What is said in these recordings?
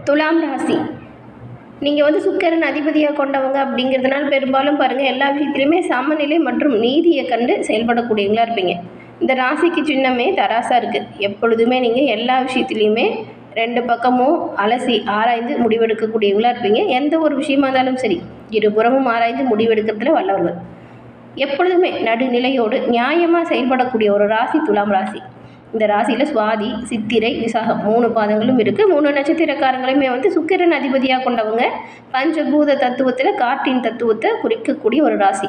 துலாம் ராசி நீங்கள் சுக்கிரன் அதிபதியாக கொண்டவங்க அப்படிங்கிறதுனால பெரும்பாலும் பாருங்கள் எல்லா விஷயத்துலையுமே சமநிலை மற்றும் நீதியை கண்டு செயல்படக்கூடியவங்களா இருப்பீங்க. இந்த ராசிக்கு சின்னமே தராசாக இருக்குது. எப்பொழுதுமே நீங்கள் எல்லா விஷயத்துலையுமே ரெண்டு பக்கமும் அலசி ஆராய்ந்து முடிவெடுக்கக்கூடியவங்களா இருப்பீங்க. எந்த ஒரு விஷயமா இருந்தாலும் சரி இருபுறமும் ஆராய்ந்து முடிவெடுக்கிறதுல வல்லவர்கள். எப்பொழுதுமே நடுநிலையோடு நியாயமாக செயல்படக்கூடிய ஒரு ராசி துலாம் ராசி. இந்த ராசியில் சுவாதி, சித்திரை, விசாகம் 3 பாதங்களும் இருக்குது. 3 நட்சத்திரக்காரங்களையுமே சுக்கிரன் அதிபதியாக கொண்டவங்க. பஞ்சபூத தத்துவத்தில் காற்றின் தத்துவத்தை குறிக்கக்கூடிய ஒரு ராசி.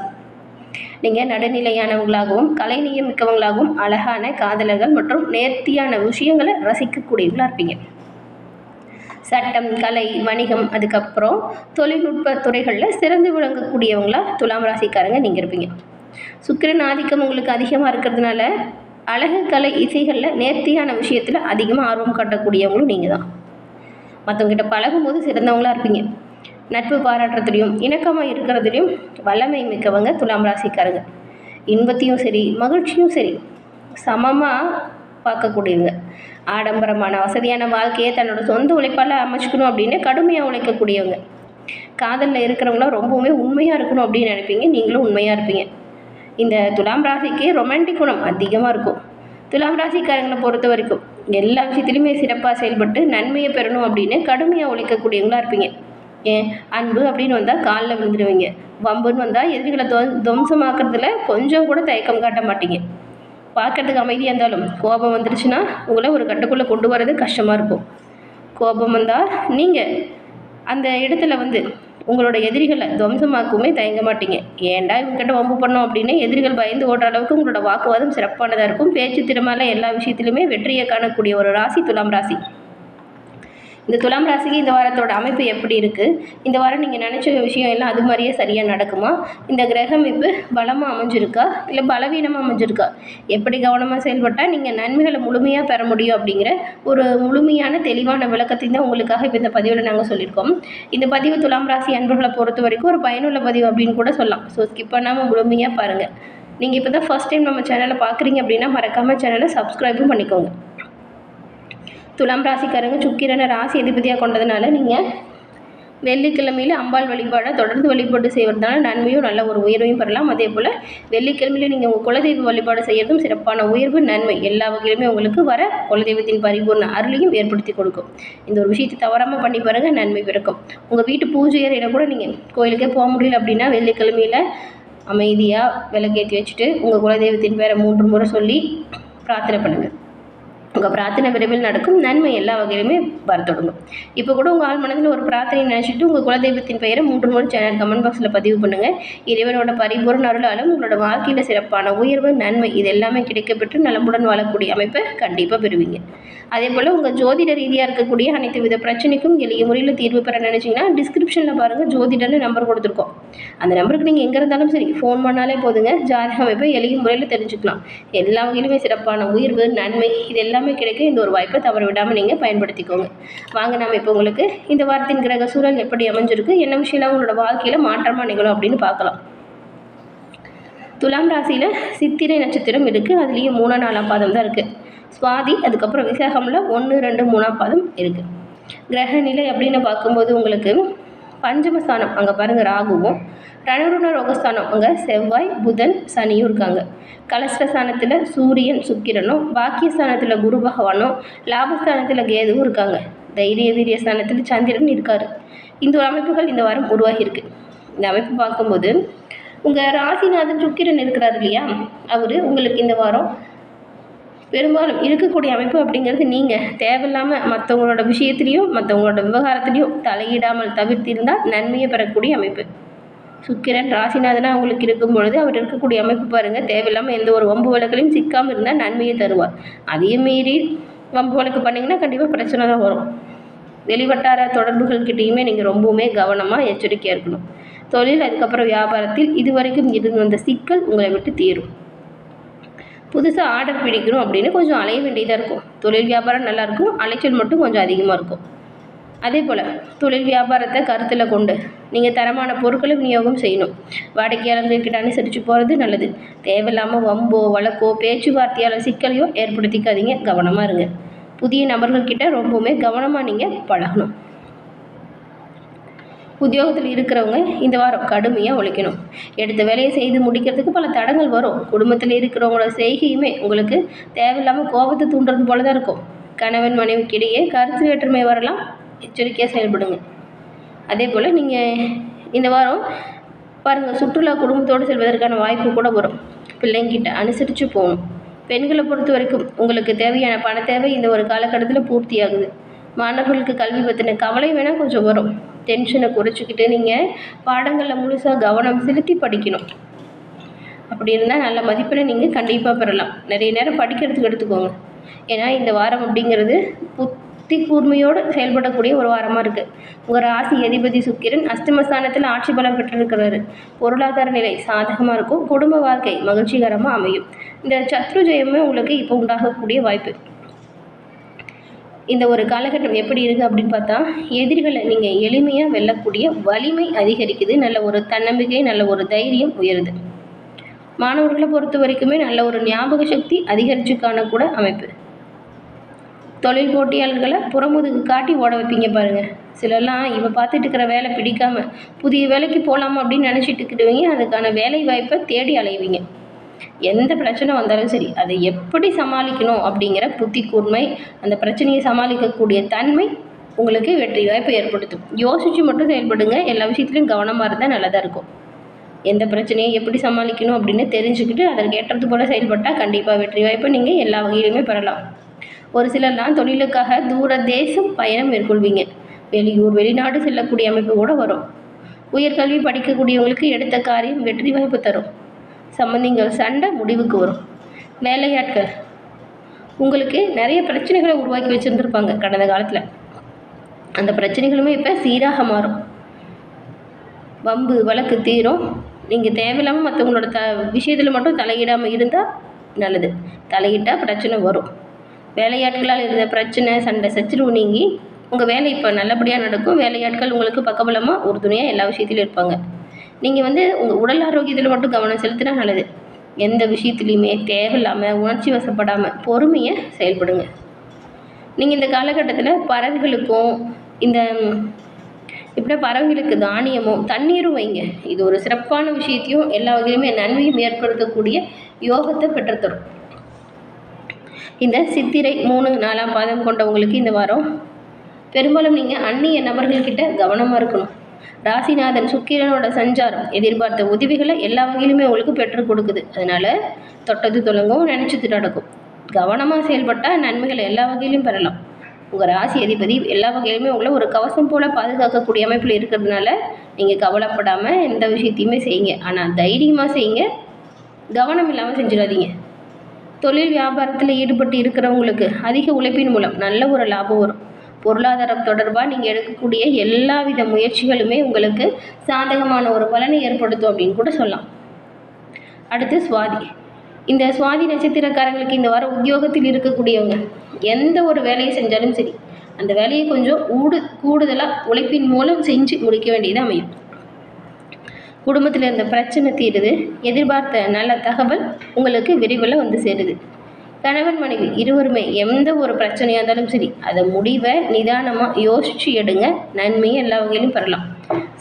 நீங்கள் நடுநிலையானவங்களாகவும் கலைநீயம் மிக்கவங்களாகவும் அழகான காதலர்கள் மற்றும் நேர்த்தியான விஷயங்களை ரசிக்கக்கூடியவங்களா இருப்பீங்க. சட்டம், கலை, வணிகம், அதுக்கப்புறம் தொழில்நுட்ப துறைகளில் சிறந்து விளங்கக்கூடியவங்களா துலாம் ராசிக்காரங்க நீங்கள் இருப்பீங்க. சுக்கிரன் ஆதிக்கம் உங்களுக்கு அதிகமாக இருக்கிறதுனால அழகு, கலை, இசைகளில் நேர்த்தியான விஷயத்தில் அதிகமாக ஆர்வம் காட்டக்கூடியவங்களும் நீங்கள் தான். மற்றவங்ககிட்ட பழகும்போது சிறந்தவங்களாக இருப்பீங்க. நட்பு பாராட்டுறதுலையும் இணக்கமாக இருக்கிறதுலையும் வல்லமை மிக்கவங்க துலாம் ராசிக்காரங்க. இன்பத்தையும் சரி மகிழ்ச்சியும் சரி சமமாக பார்க்கக்கூடியவங்க. ஆடம்பரமான வசதியான வாழ்க்கையை தன்னோட சொந்த உழைப்பால் அமைச்சிக்கணும் அப்படின்னு கடுமையாக உழைக்கக்கூடியவங்க. காதலில் இருக்கிறவங்களாம் ரொம்பவுமே உண்மையாக இருக்கணும் அப்படின்னு நினைப்பீங்க. நீங்களும் உண்மையாக இருப்பீங்க. இந்த துலாம் ராசிக்கு ரொமான்டிக் குணம் அதிகமாக இருக்கும். துலாம் ராசிக்காரங்களை பொறுத்த வரைக்கும் எல்லா விஷயத்துலையுமே சிறப்பாக செயல்பட்டு நன்மையை பெறணும் அப்படின்னு கடுமையாக உழைக்கக்கூடியவங்களா இருப்பீங்க. ஏன் அன்பு அப்படின்னு வந்தால் காலில் விழுந்துடுவீங்க. வம்புன்னு வந்தால் எதிரிகளை துவம்சமாக்குறதுல கொஞ்சம் கூட தயக்கம் காட்ட மாட்டீங்க. பார்க்கறதுக்கு அமைதியாக இருந்தாலும் கோபம் வந்துருச்சுன்னா உங்களை ஒரு கட்டுக்குள்ளே கொண்டு வர்றது கஷ்டமாக இருக்கும். கோபம் வந்தால் நீங்கள் அந்த இடத்துல உங்களோட எதிரிகளை துவம்சமாக்குமே தயங்க மாட்டீங்க. ஏன்டா இவங்ககிட்ட வம்பு பண்ணோம் அப்படின்னு எதிரிகள் பயந்து ஓடுற அளவுக்கு உங்களோட வாக்குவாதம் சிறப்பானதாக இருக்கும். பேச்சு திறமையில எல்லா விஷயத்திலுமே வெற்றியை காணக்கூடிய ஒரு ராசி துலாம் ராசி. இந்த துலாம் ராசிக்கு இந்த வாரத்தோட அமைப்பு எப்படி இருக்குது? இந்த வாரம் நீங்கள் நினச்ச விஷயம் எல்லாம் அது மாதிரியே சரியாக நடக்குமா? இந்த கிரக அமைப்பு பலமாக அமைஞ்சிருக்கா இல்லை பலவீனமாக அமைஞ்சிருக்கா? எப்படி கவனமாக செயல்பட்டால் நீங்கள் நன்மைகளை முழுமையாக பெற முடியும் அப்படிங்கிற ஒரு முழுமையான தெளிவான விளக்கத்தையும் தான் உங்களுக்காக இப்போ இந்த பதிவில் நாங்கள் சொல்லியிருக்கோம். இந்த பதிவு துலாம் ராசி அன்பர்களை பொறுத்த வரைக்கும் ஒரு பயனுள்ள பதிவு அப்படின்னு கூட சொல்லலாம். ஸோ ஸ்கிப் பண்ணாமல் முழுமையாக பாருங்கள். நீங்கள் இப்போ தான் ஃபர்ஸ்ட் டைம் நம்ம சேனலை பார்க்குறீங்க அப்படின்னா மறக்காமல் சேனலை சப்ஸ்கிரைபும் பண்ணிக்கோங்க. துலாம் ராசிக்காரங்க சுக்கிரனை ராசி அதிபதியாக கொண்டதுனால நீங்கள் வெள்ளிக்கிழமையில் அம்பாள் வழிபாடை தொடர்ந்து வழிபாடு செய்வதனால நன்மையும் நல்ல ஒரு உயர்வையும் பெறலாம். அதே போல் வெள்ளிக்கிழமையில் நீங்கள் உங்கள் குலதெய்வ வழிபாடு செய்யறதும் சிறப்பான உயர்வு நன்மை எல்லா வகையிலுமே உங்களுக்கு வர குலதெய்வத்தின் பரிபூர்ண அருளையும் ஏற்படுத்தி கொடுக்கும். இந்த ஒரு விஷயத்தை தவறாமல் பண்ணி பாருங்கள், நன்மை பிறக்கும். உங்கள் வீட்டு பூஜை அறையில் கூட நீங்கள் கோயிலுக்கே போக முடியல அப்படின்னா வெள்ளிக்கிழமையில் அமைதியாக விளக்கேற்றி வச்சுட்டு உங்கள் குலதெய்வத்தின் பேரை 3 முறை சொல்லி பிரார்த்தனை பண்ணுங்கள். உங்கள் பிரார்த்தனை விரைவில் நடக்கும். நன்மை எல்லா வகையிலுமே வர தொடங்கும். இப்போ கூட உங்கள் ஆள் மனதில் ஒரு பிரார்த்தனை நினச்சிட்டு உங்கள் குலதெய்வத்தின் பெயரை 3 முறை சேனல் கமெண்ட் பாக்ஸில் பதிவு பண்ணுங்கள். இறைவனோட பரிபூர்ண அருளாலும் உங்களோட வாழ்க்கையில் சிறப்பான உயர்வு நன்மை இது எல்லாமே கிடைக்கப்பெற்று நலமுடன் வாழக்கூடிய அமைப்பை கண்டிப்பாக பெறுவீங்க. அதே போல் உங்கள் ஜோதிட ரீதியாக இருக்கக்கூடிய அனைத்து வித பிரச்சனைக்கும் எளிய முறையில் தீர்வு பெற நினச்சிங்கன்னா டிஸ்கிரிப்ஷனில் பாருங்கள், ஜோதிடர்னு நம்பர் கொடுத்துருக்கோம். அந்த நம்பருக்கு நீங்கள் எங்கே இருந்தாலும் சரி ஃபோன் பண்ணாலே போதுங்க. ஜாதக அமைப்பை எளிய முறையில் தெரிஞ்சுக்கலாம். எல்லா வகையிலுமே சிறப்பான உயர்வு நன்மை இது எல்லாமே கிடைக்க இந்த ஒரு வாய்ப்பை தவற விடாமல் நீங்கள் பயன்படுத்திக்கோங்க. வாங்க நாம் இப்போ உங்களுக்கு இந்த வாரத்தின் கிரக சூழல் எப்படி அமைஞ்சிருக்கு, என்ன விஷயம்லாம் உங்களோட வாழ்க்கையில் மாற்றமாக நிகழும் அப்படின்னு பார்க்கலாம். துலாம் ராசியில் சித்திரை நட்சத்திரம் இருக்குது. அதுலேயும் 3, 4 பாதம் தான் இருக்குது. சுவாதி அதுக்கப்புறம் விசாகமில் 1, 2, 3 பாதம் இருக்குது. கிரக நிலை அப்படின்னு பார்க்கும்போது உங்களுக்கு பஞ்சமஸ்தானம் அங்கே பாருங்கள் ராகுவும், ரணருண ரோகஸ்தானம் அங்கே செவ்வாய் புதன் சனியும் இருக்காங்க. கலஸ்டஸ்தானத்தில் சூரியன் சுக்கிரனும், பாக்கியஸ்தானத்தில் குரு பகவானும், லாபஸ்தானத்தில் கேதுவும் இருக்காங்க. தைரிய வீரிய ஸ்தானத்தில் சந்திரன் இருக்கார். இந்த ஒரு அமைப்புகள் இந்த வாரம் உருவாகியிருக்கு. இந்த அமைப்பு பார்க்கும்போது உங்கள் ராசிநாதன் சுக்கிரன் இருக்கிறார் இல்லையா, அவர் உங்களுக்கு இந்த வாரம் பெரும்பாலும் இருக்கக்கூடிய அமைப்பு அப்படிங்கிறது நீங்கள் தேவையில்லாமல் மற்றவங்களோட விஷயத்துலையும் மற்றவங்களோட விவகாரத்துலையும் தலையிடாமல் தவிர்த்திருந்தால் நன்மையை பெறக்கூடிய அமைப்பு. சுக்கிரன் ராசிநாதனாக அவங்களுக்கு இருக்கும் பொழுது அவர் இருக்கக்கூடிய அமைப்பு பாருங்கள், தேவையில்லாமல் எந்த ஒரு வம்பு வழக்கிலையும் சிக்காமல் இருந்தால் நன்மையை தருவார். அதையும் மீறி வம்பு வழக்கு பண்ணிங்கன்னா கண்டிப்பாக பிரச்சனை தான் வரும். வெளிவட்டார தொடர்புகள்கிட்டையுமே நீங்கள் ரொம்பவுமே கவனமாக எச்சரிக்கையாக இருக்கணும். தொழில் அதுக்கப்புறம் வியாபாரத்தில் இதுவரைக்கும் இருந்து வந்த சிக்கல் உங்களை விட்டு தீரும். புதுசாக ஆர்டர் பிடிக்கணும் அப்படின்னு கொஞ்சம் அலைய வேண்டியதாக இருக்கும். தொழில் வியாபாரம் நல்லாயிருக்கும், அலைச்சல் மட்டும் கொஞ்சம் அதிகமாக இருக்கும். அதே போல் தொழில் வியாபாரத்தை கருத்தில் கொண்டு நீங்கள் தரமான பொருட்களை விநியோகம் செய்யணும். வாடிக்கையாளர்கள்கிட்ட அனுசரித்து போகிறது நல்லது. தேவையில்லாமல் வம்போ வழக்கோ பேச்சுவார்த்தையால் சிக்கலையோ ஏற்படுத்திக்காதீங்க, கவனமாக இருங்க. புதிய நபர்கள்கிட்ட ரொம்பவுமே கவனமாக நீங்கள் பழகணும். உத்தியோகத்தில் இருக்கிறவங்க இந்த வாரம் கடுமையாக உழைக்கணும். எடுத்த வேலையை செய்து முடிக்கிறதுக்கு பல தடங்கள் வரும். குடும்பத்தில் இருக்கிறவங்களோட செய்கையுமே உங்களுக்கு தேவையில்லாமல் கோபத்தை தூண்டுறது போல தான் இருக்கும். கணவன் மனைவிக்கிடையே கருத்து வேற்றுமை வரலாம், எச்சரிக்கையாக செயல்படுங்க. அதே போல் நீங்கள் இந்த வாரம் பாருங்கள், சுற்றுலா குடும்பத்தோடு செல்வதற்கான வாய்ப்பு கூட வரும். பிள்ளைங்கிட்ட அனுசரித்து போகணும். பெண்களை பொறுத்த வரைக்கும் உங்களுக்கு தேவையான பண தேவை இந்த ஒரு காலகட்டத்தில் பூர்த்தி ஆகுது. மாணவர்களுக்கு கல்வி பற்றின கவலை வேணால் கொஞ்சம் வரும். டென்ஷனை குறைச்சிக்கிட்டு நீங்கள் பாடங்களில் முழுசாக கவனம் செலுத்தி படிக்கணும். அப்படி இருந்தால் நல்ல மதிப்பெண்ணை நீங்கள் கண்டிப்பாக பெறலாம். நிறைய நேரம் படிக்கிறதுக்கு எடுத்துக்கோங்க. ஏன்னா இந்த வாரம் அப்படிங்கிறது புத்தி கூர்மையோடு செயல்படக்கூடிய ஒரு வாரமாக இருக்குது. உங்கள் ராசி அதிபதி சுக்கிரன் அஷ்டமஸ்தானத்தில் ஆட்சி பலம் பெற்றிருக்கிறாரு. பொருளாதார நிலை சாதகமாக இருக்கும். குடும்ப வாழ்க்கை மகிழ்ச்சிகரமாக அமையும். இந்த சத்ரு ஜெயமே உங்களுக்கு இப்போ உண்டாகக்கூடிய வாய்ப்பு. இந்த ஒரு காலகட்டம் எப்படி இருக்குது அப்படின்னு பார்த்தா, எதிரிகளை நீங்கள் எளிமையாக வெல்லக்கூடிய வலிமை அதிகரிக்குது. நல்ல ஒரு தன்னம்பிக்கை, நல்ல ஒரு தைரியம் உயருது. மாணவர்களை பொறுத்த வரைக்குமே நல்ல ஒரு ஞாபக சக்தி அதிகரித்து காணக்கூட அமைப்பு. தொழில் போட்டியாளர்களை புறமுதுகு காட்டி ஓட வைப்பீங்க பாருங்கள். சிலர்லாம் இவ பார்த்துட்டு இருக்கிற வேலை பிடிக்காமல் புதிய வேலைக்கு போகலாமா அப்படின்னு நினச்சிட்டு இருக்கிறவங்க அதுக்கான வேலை வாய்ப்பை தேடி அலைவீங்க. எந்த பிரச்சனை வந்தாலும் சரி அதை எப்படி சமாளிக்கணும் அப்படிங்கிற புத்தி கூர்மை, அந்த பிரச்சனையை சமாளிக்கக்கூடிய தன்மை உங்களுக்கு வெற்றி வாய்ப்பை ஏற்படுத்தும். யோசித்து மட்டும் செயல்படுங்க. எல்லா விஷயத்துலையும் கவனமாக இருந்தால் நல்லதாக இருக்கும். எந்த பிரச்சனையை எப்படி சமாளிக்கணும் அப்படின்னு தெரிஞ்சுக்கிட்டு அதற்கு ஏற்றது போல் செயல்பட்டால் கண்டிப்பாக வெற்றி வாய்ப்பை நீங்கள் எல்லா வகையிலுமே பெறலாம். ஒரு சிலர்லாம் தொழிலுக்காக தூர தேசம் பயணம் மேற்கொள்வீங்க. வெளியூர் வெளிநாடு செல்லக்கூடிய அமைப்பு கூட வரும். உயர்கல்வி படிக்கக்கூடியவங்களுக்கு எடுத்த காரியம் வெற்றி வாய்ப்பு தரும். சம்பந்திங்கள் சண்டை முடிவுக்கு வரும். வேலையாட்கள் உங்களுக்கு நிறைய பிரச்சனைகளை உருவாக்கி வச்சுருந்துருப்பாங்க கடந்த காலத்தில். அந்த பிரச்சனைகளுமே இப்போ சீராக மாறும். வம்பு வழக்கு தீரும். நீங்கள் தேவையில்லாமல் மற்றவங்களோட விஷயத்தில் மட்டும் தலையிடாமல் இருந்தால் நல்லது. தலையிட்டால் பிரச்சனை வரும். வேலையாட்களால் இருந்த பிரச்சனை சண்டை சச்சரவு நீங்கி உங்கள் வேலை இப்போ நல்லபடியாக நடக்கும். வேலையாட்கள் உங்களுக்கு பக்கபலமாக உறுதுணையாக எல்லா விஷயத்திலும் இருப்பாங்க. நீங்கள் உங்கள் உடல் ஆரோக்கியத்தில் மட்டும் கவனம் செலுத்தினா நல்லது. எந்த விஷயத்துலையுமே தேவையில்லாமல் உணர்ச்சி வசப்படாமல் பொறுமையை செயல்படுங்க. நீங்கள் இந்த காலகட்டத்தில் பறவைகளுக்கும் இப்படி பறவைகளுக்கு தானியமும் தண்ணீரும் வைங்க. இது ஒரு சிறப்பான விஷயத்தையும் எல்லா வகையிலுமே நன்மையும் ஏற்படுத்தக்கூடிய யோகத்தை பெற்றுத்தரும். இந்த சித்திரை 3, 4ஆம் பாதம் கொண்டவங்களுக்கு இந்த வாரம் பெரும்பாலும் நீங்கள் அந்நிய நபர்கள்கிட்ட கவனமாக இருக்கணும். ராசிநாதன் சுக்கிரனோட சஞ்சாரம் எதிர்பார்த்த உதவிகளை எல்லா வகையிலுமே உங்களுக்கு பெற்றுக் கொடுக்குது. அதனால் தொட்டது தொடங்கும், நினச்சது நடக்கும். கவனமாக செயல்பட்டால் நன்மைகளை எல்லா வகையிலையும் பெறலாம். உங்கள் ராசி அதிபதி எல்லா வகையிலுமே உங்களை ஒரு கவசம் போல் பாதுகாக்கக்கூடிய அமைப்பில் இருக்கிறதுனால நீங்கள் கவலைப்படாமல் எந்த விஷயத்தையுமே செய்யுங்க. ஆனால் தைரியமாக செய்யுங்க. கவனம் இல்லாமல் செஞ்சிடாதீங்க. தொழில் வியாபாரத்தில் ஈடுபட்டு இருக்கிறவங்களுக்கு அதிக உழைப்பின் மூலம் நல்ல ஒரு லாபம் வரும். பொருளாதாரம் தொடர்பாக நீங்கள் எடுக்கக்கூடிய எல்லா வித முயற்சிகளுமே உங்களுக்கு சாதகமான ஒரு பலனை ஏற்படுத்தும் அப்படின்னு கூட சொல்லலாம். அடுத்து சுவாதி. இந்த சுவாதி நட்சத்திரக்காரங்களுக்கு இந்த வாரம் உத்தியோகத்தில் இருக்கக்கூடியவங்க எந்த ஒரு வேலையை செஞ்சாலும் சரி அந்த வேலையை கொஞ்சம் கூடுதலாக உழைப்பின் மூலம் செஞ்சு முடிக்க வேண்டியது அமையும். குடும்பத்தில் இருந்த பிரச்சனை தீருது. எதிர்பார்த்த நல்ல தகவல் உங்களுக்கு விரைவில் சேருது. கணவன் மனைவி இருவருமே எந்த ஒரு பிரச்சனையாக இருந்தாலும் சரி அதை முடிவை நிதானமாக யோசித்து எடுங்க. நன்மையை எல்லா வகையிலும் பெறலாம்.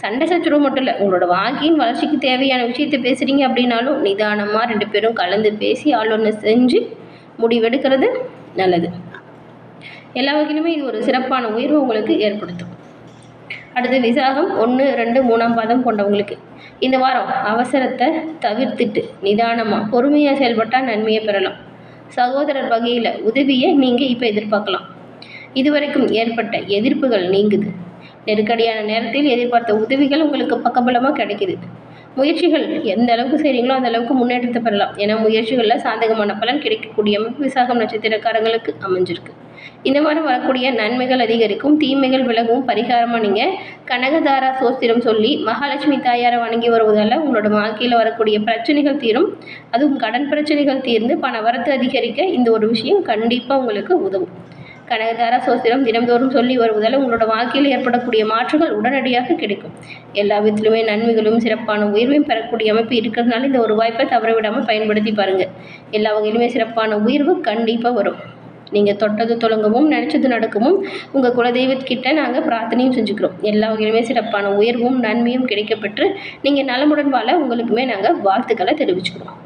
சண்டை சச்சரவு மட்டும் இல்லை, உங்களோட வாழ்க்கையின் வளர்ச்சிக்கு தேவையான விஷயத்தை பேசுகிறீங்க அப்படின்னாலும் நிதானமாக 2 பேரும் கலந்து பேசி ஆலோசனை செஞ்சு முடிவெடுக்கிறது நல்லது. எல்லா வகையிலுமே இது ஒரு சிறப்பான உயர்வு உங்களுக்கு ஏற்படுத்தும். அடுத்து விசாகம் 1, 2, 3ஆம் பாதம் கொண்டவங்களுக்கு இந்த வாரம் அவசரத்தை தவிர்த்துட்டு நிதானமாக பொறுமையாக செயல்பட்டால் நன்மையை பெறலாம். சகோதரர் வகையில் உதவியை நீங்கள் இப்போ எதிர்பார்க்கலாம். இதுவரைக்கும் ஏற்பட்ட எதிர்ப்புகள் நீங்குது. நெருக்கடியான நேரத்தில் எதிர்பார்த்த உதவிகள் உங்களுக்கு பக்கபலமாக கிடைக்குது. முயற்சிகள் எந்த அளவுக்கு செய்கிறீங்களோ அந்த அளவுக்கு முன்னேற்றத்தை பெறலாம். ஏன்னா முயற்சிகளில் சாதகமான பலன் கிடைக்கக்கூடிய விசாகம் நட்சத்திரக்காரங்களுக்கு அமைஞ்சிருக்கு. இந்த மாதிரி வரக்கூடிய நன்மைகள் அதிகரிக்கும், தீமைகள் விலகும். பரிகாரமாக நீங்கள் கனகதாரா சோஸ்திரம் சொல்லி மகாலட்சுமி தாயாரை வணங்கி வருவதால் உங்களோட வாழ்க்கையில் வரக்கூடிய பிரச்சனைகள் தீரும். அதுவும் கடன் பிரச்சனைகள் தீர்ந்து பண வரத்து அதிகரிக்க இந்த ஒரு விஷயம் கண்டிப்பாக உங்களுக்கு உதவும். கனகதாரா சோஸ்திரம் தினம்தோறும் சொல்லி வருவதால் உங்களோட வாழ்க்கையில் ஏற்படக்கூடிய மாற்றங்கள் உடனடியாக கிடைக்கும். எல்லா விதத்திலுமே நன்மைகளும் சிறப்பான உயர்வையும் பெறக்கூடிய அமைப்பு இருக்கிறதுனால இந்த ஒரு வாய்ப்பை தவறவிடாமல் பயன்படுத்தி பாருங்கள். எல்லா வகையிலுமே சிறப்பான உயர்வு கண்டிப்பாக வரும். நீங்கள் தொட்டது தொடங்கவும் நினச்சது நடக்கவும் உங்கள் குலதெய்வத்துக்கிட்ட நாங்கள் பிரார்த்தனையும் செஞ்சுக்கிறோம். எல்லா வகையிலுமே சிறப்பான உயர்வும் நன்மையும் கிடைக்கப்பெற்று நீங்கள் நலமுடன் வாழ உங்களுக்குமே நாங்கள் வாழ்த்துக்களை தெரிவிச்சுக்கிறோம்.